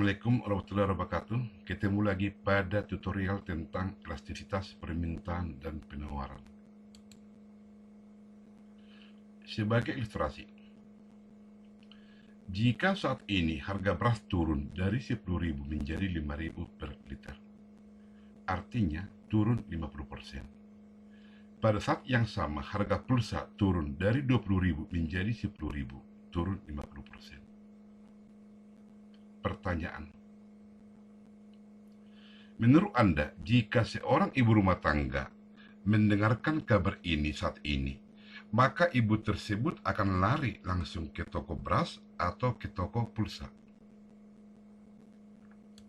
Assalamualaikum warahmatullahi wabarakatuh. Ketemu lagi pada tutorial tentang elastisitas permintaan dan penawaran. Sebagai ilustrasi, jika saat ini harga beras turun dari 10.000 menjadi 5.000 per liter, artinya turun 50%. Pada saat yang sama, harga pulsa turun dari 20.000 menjadi 10.000, turun 50%. Pertanyaan: menurut Anda, jika seorang ibu rumah tangga mendengarkan kabar ini saat ini, maka ibu tersebut akan lari langsung ke toko beras atau ke toko pulsa?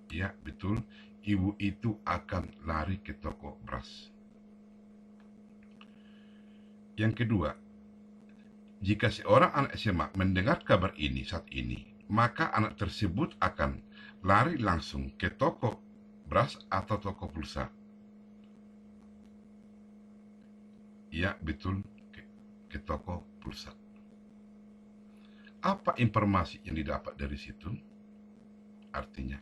Ya, betul. Ibu itu akan lari ke toko beras. Yang kedua, jika seorang anak SMA mendengar kabar ini saat ini, maka anak tersebut akan lari langsung ke toko beras atau toko pulsa. Ya, betul, ke toko pulsa. Apa informasi yang didapat dari situ? Artinya,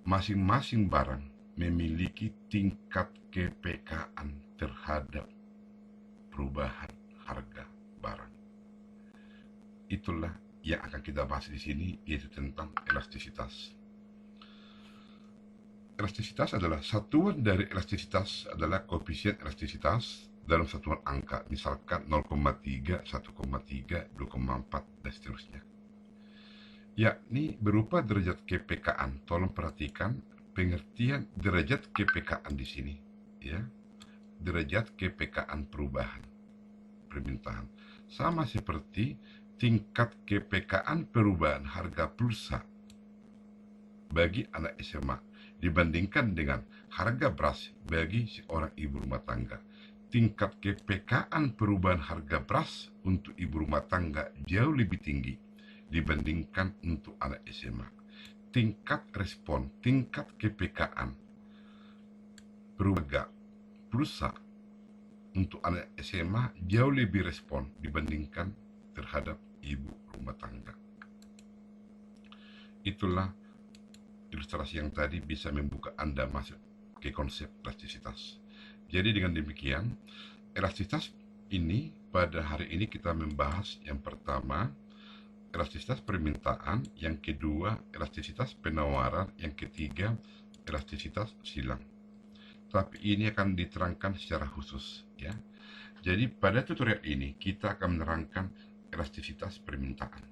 masing-masing barang memiliki tingkat kepekaan terhadap perubahan harga barang. Itulah yang akan kita bahas di sini, yaitu tentang elastisitas. Elastisitas adalah satuan dari elastisitas adalah koefisien elastisitas dalam satuan angka, misalkan 0,3, 1,3, 2,4, dan seterusnya. Yakni berupa derajat kepekaan. Tolong perhatikan pengertian derajat kepekaan di sini, ya. Derajat kepekaan perubahan permintaan sama seperti tingkat kepekaan perubahan harga pulsa bagi anak SMA dibandingkan dengan harga beras bagi seorang ibu rumah tangga. Tingkat kepekaan perubahan harga beras untuk ibu rumah tangga jauh lebih tinggi dibandingkan untuk anak SMA. Tingkat respon, tingkat kepekaan perubahan pulsa untuk anak SMA jauh lebih respon dibandingkan terhadap ibu rumah tangga. Itulah ilustrasi yang tadi bisa membuka Anda masuk ke konsep elastisitas. Jadi dengan demikian, elastisitas ini pada hari ini kita membahas yang pertama, elastisitas permintaan, yang kedua, elastisitas penawaran, yang ketiga, elastisitas silang. Tapi ini akan diterangkan secara khusus, ya. Jadi pada tutorial ini kita akan menerangkan elastisitas permintaan,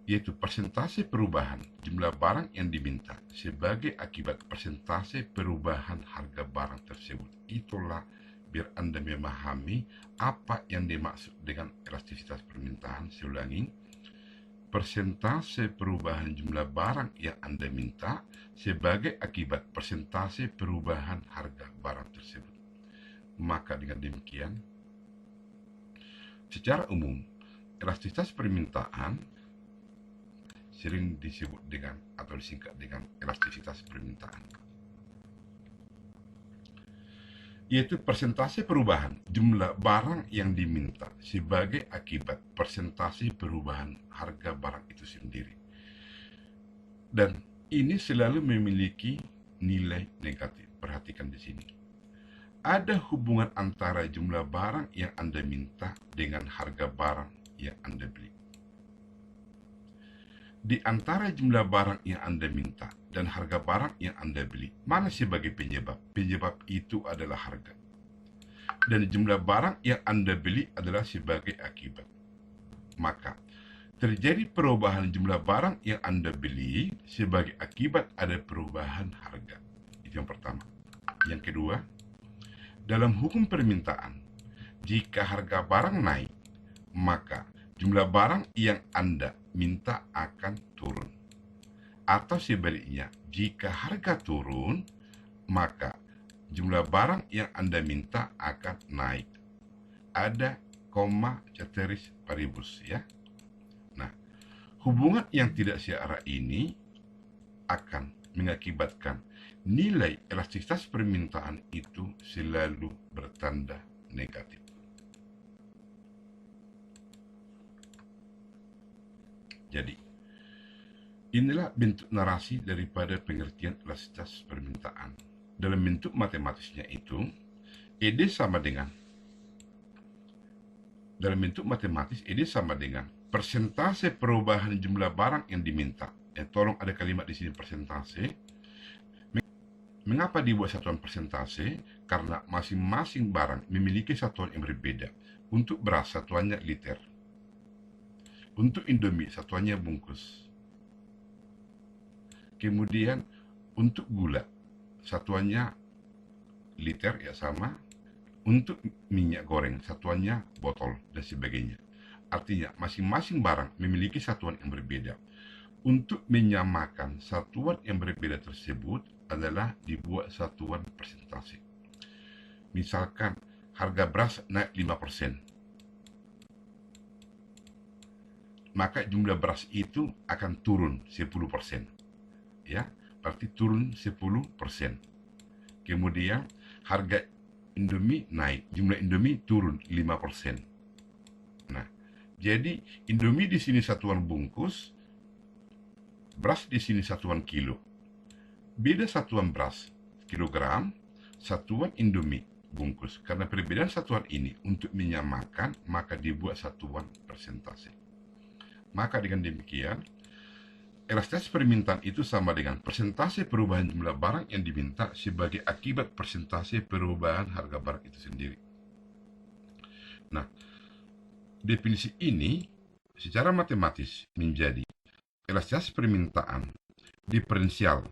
yaitu persentase perubahan jumlah barang yang diminta sebagai akibat persentase perubahan harga barang tersebut. Itulah biar Anda memahami apa yang dimaksud dengan elastisitas permintaan. Saya ulangi, persentase perubahan jumlah barang yang Anda minta sebagai akibat persentase perubahan harga barang tersebut. Maka dengan demikian, secara umum, elastisitas permintaan sering disebut dengan atau disingkat dengan elastisitas permintaan, yaitu persentase perubahan jumlah barang yang diminta sebagai akibat persentase perubahan harga barang itu sendiri. Dan ini selalu memiliki nilai negatif. Perhatikan di sini. Ada hubungan antara jumlah barang yang Anda minta dengan harga barang yang Anda beli. Di antara jumlah barang yang Anda minta dan harga barang yang Anda beli, mana sebagai penyebab? Penyebab itu adalah harga. Dan jumlah barang yang Anda beli adalah sebagai akibat. Maka, terjadi perubahan jumlah barang yang Anda beli sebagai akibat ada perubahan harga. Itu yang pertama. Yang kedua, dalam hukum permintaan, jika harga barang naik, maka jumlah barang yang Anda minta akan turun. Atau sebaliknya, jika harga turun, maka jumlah barang yang Anda minta akan naik. Ada koma ceteris paribus, ya. Nah, hubungan yang tidak searah ini akan mengakibatkan nilai elastisitas permintaan itu selalu bertanda negatif. Jadi, Inilah bentuk narasi daripada pengertian elastisitas permintaan. Dalam bentuk matematisnya itu, ED sama dengan, dalam bentuk matematis, ED sama dengan persentase perubahan jumlah barang yang diminta. Tolong ada kalimat di sini persentase. Mengapa dibuat satuan persentase? Karena masing-masing barang memiliki satuan yang berbeda. Untuk beras, satuannya liter. Untuk Indomie, satuannya bungkus. Kemudian untuk gula, satuannya liter ya sama. Untuk minyak goreng, satuannya botol dan sebagainya. Artinya masing-masing barang memiliki satuan yang berbeda. Untuk menyamakan satuan yang berbeda tersebut adalah dibuat satuan persentase. Misalkan harga beras naik 5%, maka jumlah beras itu akan turun 10%. Ya, berarti turun 10%. Kemudian harga Indomie naik, jumlah Indomie turun 5%. Nah, jadi Indomie di sini satuan bungkus, beras di sini satuan kilo. Beda satuan beras, kilogram, satuan Indomie, bungkus. Karena perbedaan satuan ini untuk menyamakan, maka dibuat satuan persentase. Maka dengan demikian, elastisitas permintaan itu sama dengan persentase perubahan jumlah barang yang diminta sebagai akibat persentase perubahan harga barang itu sendiri. Nah, definisi ini secara matematis menjadi elastisitas permintaan diferensial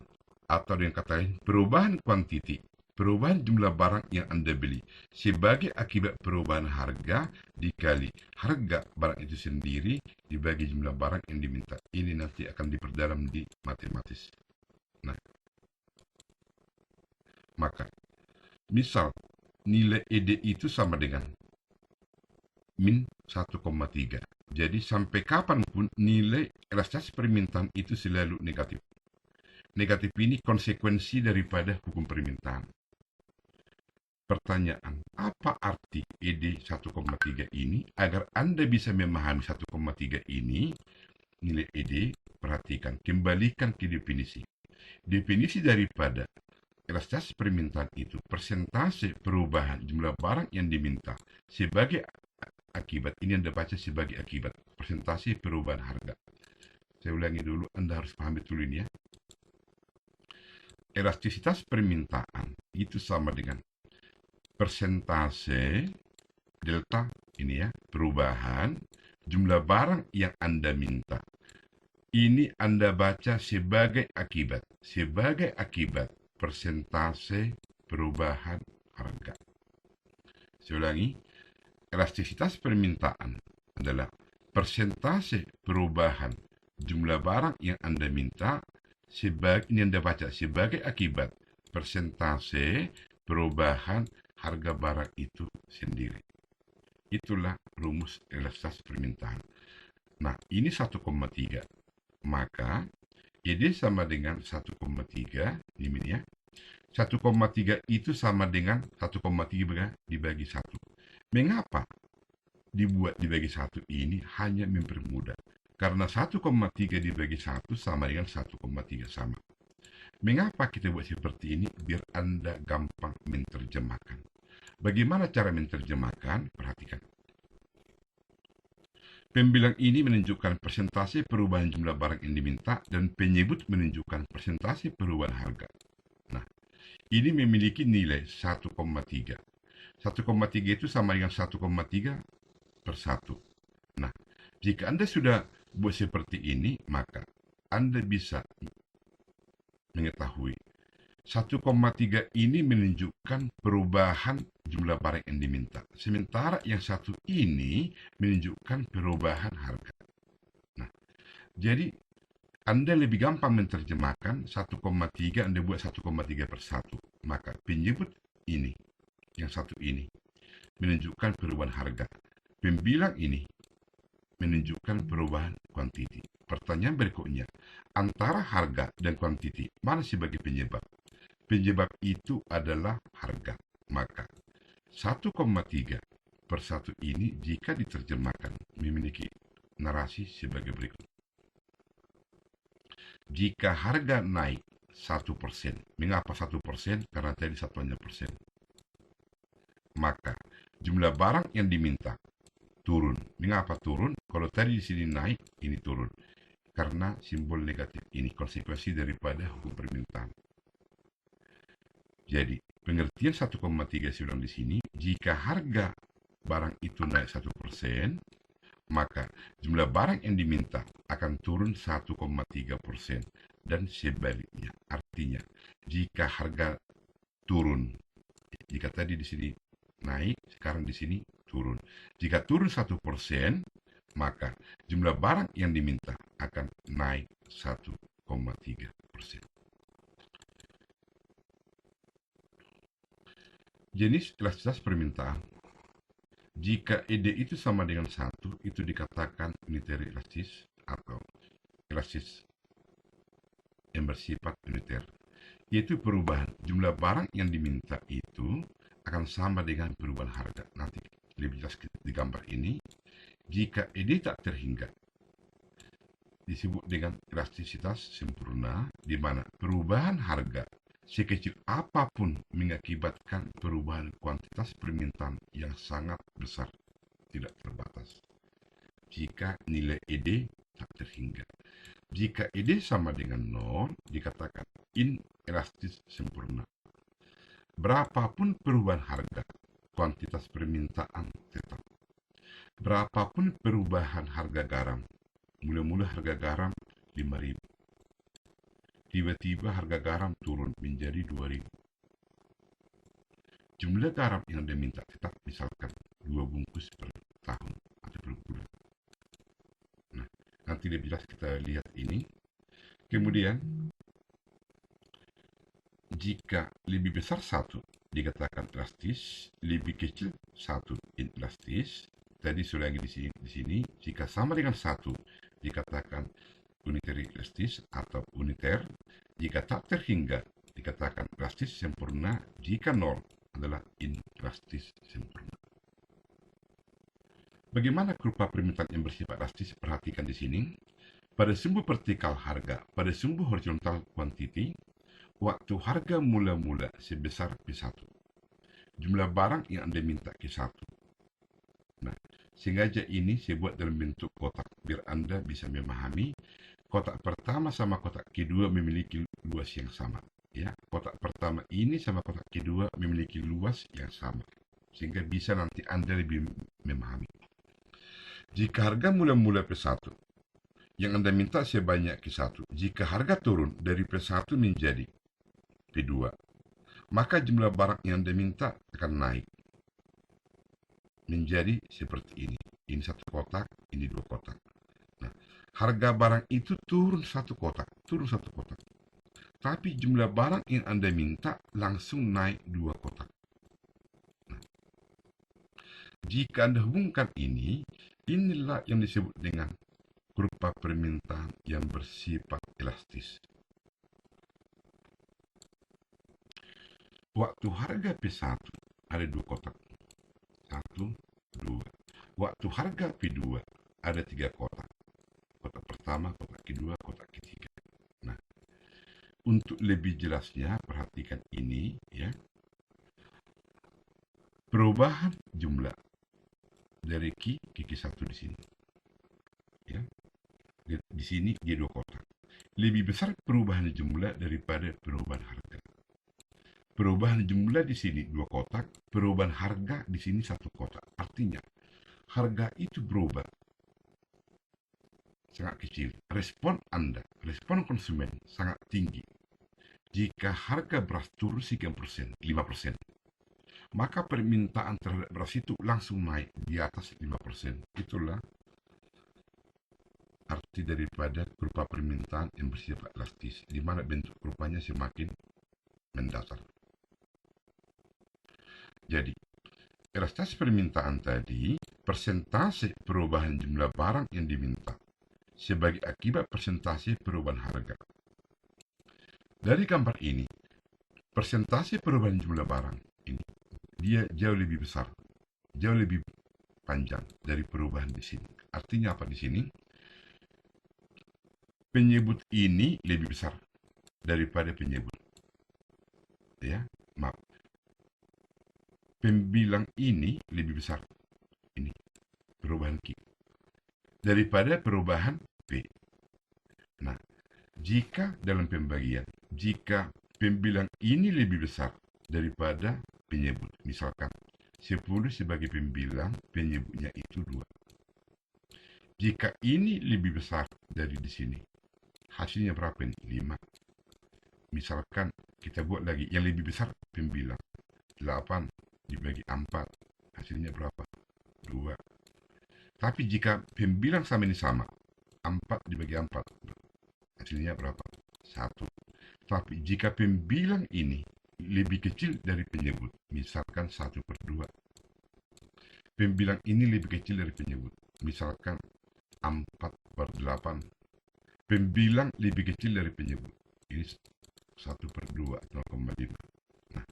atau dengan kata lain perubahan kuantiti, perubahan jumlah barang yang Anda beli sebagai akibat perubahan harga dikali harga barang itu sendiri dibagi jumlah barang yang diminta. Ini nanti akan diperdalam di matematis. Nah, maka misal nilai ED itu sama dengan min 1,3. Jadi sampai kapanpun nilai elastisitas permintaan itu selalu negatif. Negatif ini konsekuensi daripada hukum permintaan. Pertanyaan, apa arti ED 1,3 ini? Agar Anda bisa memahami 1,3 ini, nilai ED, perhatikan, kembalikan ke definisi. Definisi daripada elastisitas permintaan itu persentase perubahan jumlah barang yang diminta sebagai akibat. Ini Anda baca sebagai akibat persentase perubahan harga. Saya ulangi dulu, Anda harus paham betul ini ya. Elastisitas permintaan itu sama dengan persentase delta ini ya, perubahan jumlah barang yang Anda minta. Ini Anda baca sebagai akibat persentase perubahan harga. Saya ulangi, elastisitas permintaan adalah persentase perubahan jumlah barang yang Anda minta ini Anda baca sebagai akibat persentase perubahan harga barang itu sendiri. Itulah rumus elastisitas permintaan. Nah, ini 1,3. Maka ED sama dengan 1,3 ini ya. 1,3 itu sama dengan 1,3 dibagi 1. Mengapa dibuat dibagi 1 ini hanya mempermudah? Karena 1,3 dibagi 1 sama dengan 1,3 sama. Mengapa kita buat seperti ini? Biar Anda gampang menerjemahkan. Bagaimana cara menerjemahkan? Perhatikan. Pembilang ini menunjukkan persentase perubahan jumlah barang yang diminta dan penyebut menunjukkan persentase perubahan harga. Nah, ini memiliki nilai 1,3. 1,3 itu sama dengan 1,3 per 1. Nah, jika Anda sudah buat seperti ini, maka Anda bisa mengetahui 1,3 ini menunjukkan perubahan jumlah barang yang diminta. Sementara yang satu ini menunjukkan perubahan harga. Nah, jadi Anda lebih gampang menerjemahkan 1,3 Anda buat 1,3 per 1. Maka penyebut ini, yang satu ini, menunjukkan perubahan harga. Pembilang ini menunjukkan perubahan kuantiti. Pertanyaan berikutnya, antara harga dan kuantiti, mana sebagai penyebab? Penyebab itu adalah harga. Maka 1,3 per 1 ini jika diterjemahkan memiliki narasi sebagai berikut. Jika harga naik 1%, mengapa 1%? Karena tadi satuannya persen. Maka jumlah barang yang diminta turun. Mengapa turun? Kalau tadi di sini naik, ini turun. Karena simbol negatif ini konsekuensi daripada hukum permintaan. Jadi, pengertian 1,3 saya ulang di sini, jika harga barang itu naik 1%, maka jumlah barang yang diminta akan turun 1,3% dan sebaliknya. Artinya, jika harga turun, jika tadi di sini naik, sekarang di sini turun. Jika turun 1%, maka jumlah barang yang diminta akan naik 1,3%. Jenis elastisitas permintaan. Jika ED itu sama dengan 1, itu dikatakan unitary elastis atau elastis yang bersifat uniter. Yaitu perubahan jumlah barang yang diminta itu akan sama dengan perubahan harga. Nanti lebih jelas di gambar ini. Jika ED tak terhingga, disebut dengan elastisitas sempurna, di mana perubahan harga sekecil apapun mengakibatkan perubahan kuantitas permintaan yang sangat besar, tidak terbatas. Jika nilai ED tak terhingga. Jika ED sama dengan 0, dikatakan inelastis sempurna. Berapapun perubahan harga, kuantitas permintaan tetap. Berapapun perubahan harga garam, mula-mula harga garam 5.000. Tiba-tiba harga garam turun menjadi 2.000. Jumlah garam yang dia minta tetap misalkan 2 bungkus per tahun atau per bulan. Nah, nanti lebih jelas kita lihat ini. Kemudian, jika lebih besar 1 dikatakan elastis, lebih kecil 1 inelastis. Tadi sudah lagi di sini, jika sama dengan 1 dikatakan unitary elastis atau uniter. Jika tak terhingga dikatakan elastis sempurna. Jika 0 adalah inelastis sempurna. Bagaimana kurva permintaan yang bersifat elastis? Perhatikan di sini. Pada sumbu vertikal harga, pada sumbu horizontal quantity, waktu harga mula-mula sebesar P1, jumlah barang yang Anda minta Q1. Nah, sengaja ini saya buat dalam bentuk kotak biar Anda bisa memahami. Kotak pertama sama kotak kedua memiliki luas yang sama. Ya, kotak pertama ini sama kotak kedua memiliki luas yang sama, sehingga bisa nanti Anda lebih memahami. Jika harga mula-mula P1, yang Anda minta sebanyak Q1. Jika harga turun dari P1 menjadi P2, maka jumlah barang yang Anda minta akan naik menjadi seperti ini. Ini satu kotak, ini dua kotak. Nah, harga barang itu turun satu kotak. Tapi jumlah barang yang Anda minta langsung naik 2 kotak. Nah, jika Anda hubungkan ini, inilah yang disebut dengan kurva permintaan yang bersifat elastis. Waktu harga P1 ada 2 kotak. 1, 2. Waktu harga P2 ada 3 kotak. Kotak pertama, kotak kedua, kotak ketiga. Nah, untuk lebih jelasnya perhatikan ini ya. Perubahan jumlah dari Q ke Q1 di sini. Ya. Di sini dia 2 kotak. Lebih besar perubahan jumlah daripada perubahan harga. Perubahan jumlah di sini 2 kotak, perubahan harga di sini 1 kotak. Artinya, harga itu berubah sangat kecil. Respon Anda, respon konsumen sangat tinggi. Jika harga beras turun 5%, maka permintaan terhadap beras itu langsung naik di atas 5%. Itulah arti daripada kurva permintaan yang bersifat elastis, di mana bentuk kurvanya semakin mendatar. Jadi, elastisitas permintaan tadi, persentase perubahan jumlah barang yang diminta sebagai akibat persentase perubahan harga. Dari gambar ini, persentase perubahan jumlah barang ini, dia jauh lebih besar, jauh lebih panjang dari perubahan di sini. Artinya apa di sini? penyebut ini lebih besar daripada penyebut. Ya, maaf. Pembilang ini lebih besar. Ini perubahan Q daripada perubahan P. Nah, jika dalam pembagian, jika pembilang ini lebih besar daripada penyebut, misalkan 10 sebagai pembilang, penyebutnya itu 2. Jika ini lebih besar dari di sini, hasilnya berapa ini? 5. Misalkan kita buat lagi yang lebih besar pembilang, 8 dibagi 4, hasilnya berapa? 2. Tapi jika pembilang sama ini sama, 4 dibagi 4, hasilnya berapa? 1. Tapi jika pembilang ini lebih kecil dari penyebut, misalkan 1/2. Pembilang ini lebih kecil dari penyebut, misalkan 4/8. Pembilang lebih kecil dari penyebut, ini 1/2, 0,5. Nah,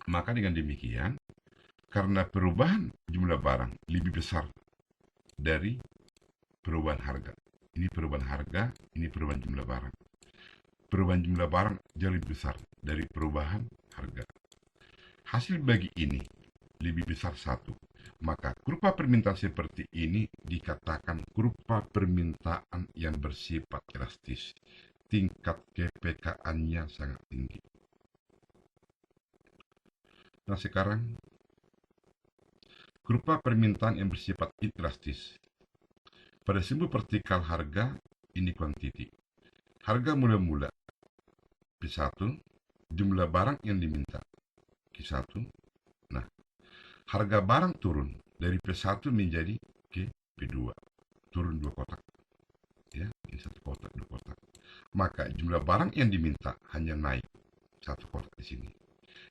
maka dengan demikian, karena perubahan jumlah barang lebih besar dari perubahan harga. Ini perubahan harga, ini perubahan jumlah barang. Perubahan jumlah barang jauh lebih besar dari perubahan harga. Hasil bagi ini lebih besar 1. Maka kurva permintaan seperti ini dikatakan kurva permintaan yang bersifat elastis. Tingkat KPK-nya sangat tinggi. Nah, sekarang kurva permintaan yang bersifat elastis. Pada simbol vertikal harga, ini kuantiti. Harga mula-mula P1, jumlah barang yang diminta Q1. Nah, harga barang turun dari P1 menjadi ke P2. Turun 2 kotak. Ya, ini 1 kotak, 2 kotak. Maka jumlah barang yang diminta hanya naik 1 kotak di sini.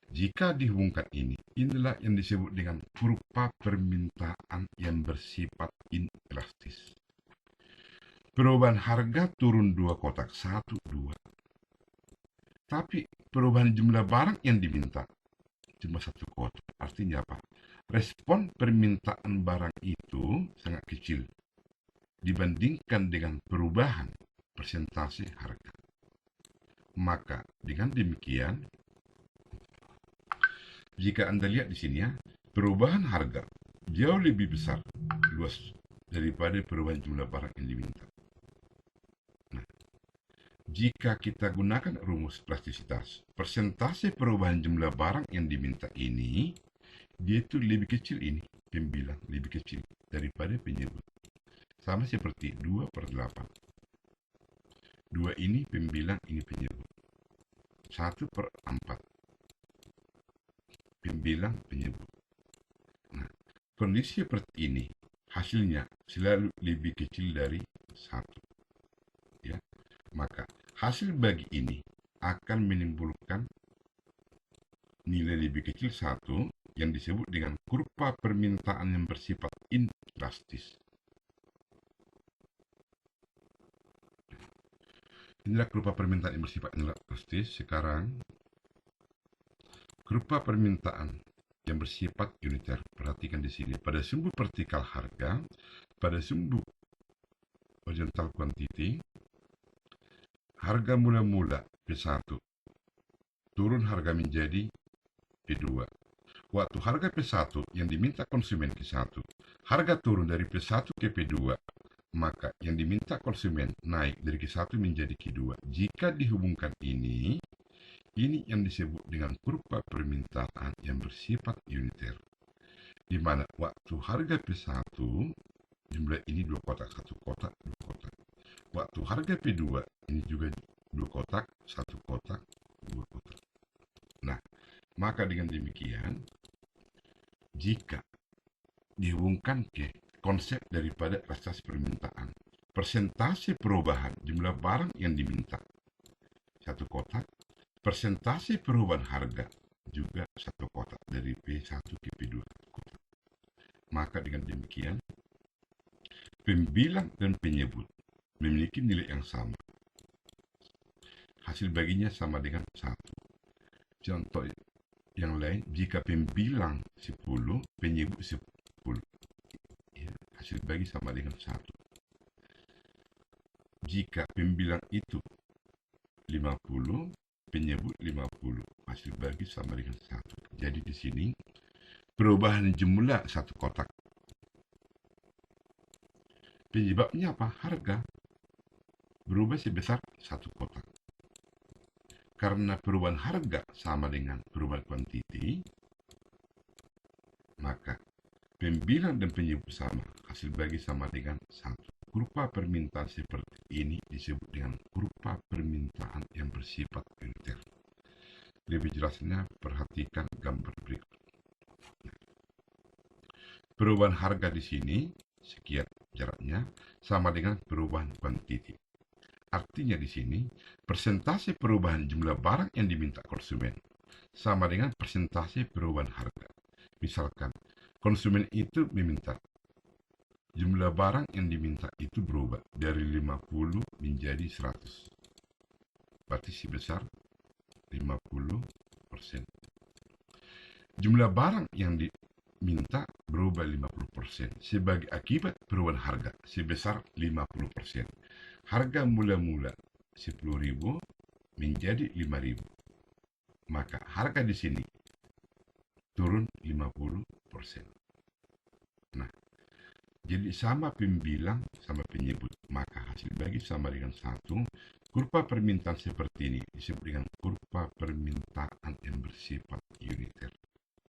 Jika dihubungkan ini, inilah yang disebut dengan kurva permintaan yang bersifat inelastis. Perubahan harga turun 2 kotak, 1, 2. Tapi perubahan jumlah barang yang diminta cuma 1 kotak. Artinya apa? Respon permintaan barang itu sangat kecil dibandingkan dengan perubahan persentase harga. Maka dengan demikian, jika Anda lihat di sini ya, perubahan harga jauh lebih besar, luas daripada perubahan jumlah barang yang diminta. Nah, jika kita gunakan rumus elastisitas, persentase perubahan jumlah barang yang diminta ini, dia itu lebih kecil ini, pembilang lebih kecil daripada penyebut. Sama seperti 2/8. 2 ini pembilang, ini penyebut. 1/4. Pembilang, penyebut. Nah, kondisi seperti ini, hasilnya selalu lebih kecil dari 1. Ya, maka hasil bagi ini akan menimbulkan nilai lebih kecil 1 yang disebut dengan kurva permintaan yang bersifat inelastis. Inilah kurva permintaan yang bersifat inelastis. Sekarang, kurva permintaan yang bersifat uniter. Perhatikan di sini. Pada sumbu vertikal harga, pada sumbu horizontal quantity, harga mula-mula P1. Turun harga menjadi P2. Waktu harga P1 yang diminta konsumen Q1, harga turun dari P1 ke P2, maka yang diminta konsumen naik dari Q1 menjadi Q2. Jika dihubungkan ini yang disebut dengan kurva permintaan yang bersifat uniter, di mana waktu harga P1 jumlah ini 2 kotak, 1 kotak, 2 kotak. Waktu harga P2 ini juga 2 kotak, 1 kotak, 2 kotak. Nah, maka dengan demikian, jika dihubungkan ke konsep daripada elastisitas permintaan, persentase perubahan jumlah barang yang diminta 1 kotak, persentase perubahan harga juga 1 kotak, dari P1 ke P2 kotak. Maka dengan demikian, pembilang dan penyebut memiliki nilai yang sama. Hasil baginya sama dengan 1. Contoh yang lain, jika pembilang 10, penyebut 10, ya, hasil bagi sama dengan 1. jika pembilang itu 50, penyebut 50, hasil bagi sama dengan 1. Jadi di sini perubahan jumlah satu kotak. Penyebabnya apa? Harga berubah sebesar satu kotak. Karena perubahan harga sama dengan perubahan kuantiti, maka pembilang dan penyebut sama, hasil bagi sama dengan 1. Kurva permintaan seperti ini disebut dengan kurva permintaan yang bersifat uniter. Lebih jelasnya, perhatikan gambar berikut. Perubahan harga di sini, sekian jaraknya, sama dengan perubahan kuantiti. Artinya di sini, persentase perubahan jumlah barang yang diminta konsumen sama dengan persentase perubahan harga. Misalkan, konsumen itu meminta jumlah barang yang diminta itu berubah dari 50 menjadi 100. Berarti sebesar 50%. Jumlah barang yang diminta berubah 50% sebagai akibat perubahan harga sebesar 50%. Harga mula-mula 10.000 menjadi 5.000. Maka harga di sini turun 50%. Nah, jadi sama pembilang sama penyebut, maka hasil bagi sama dengan 1. Kurva permintaan seperti ini disebut dengan kurva permintaan yang bersifat uniter.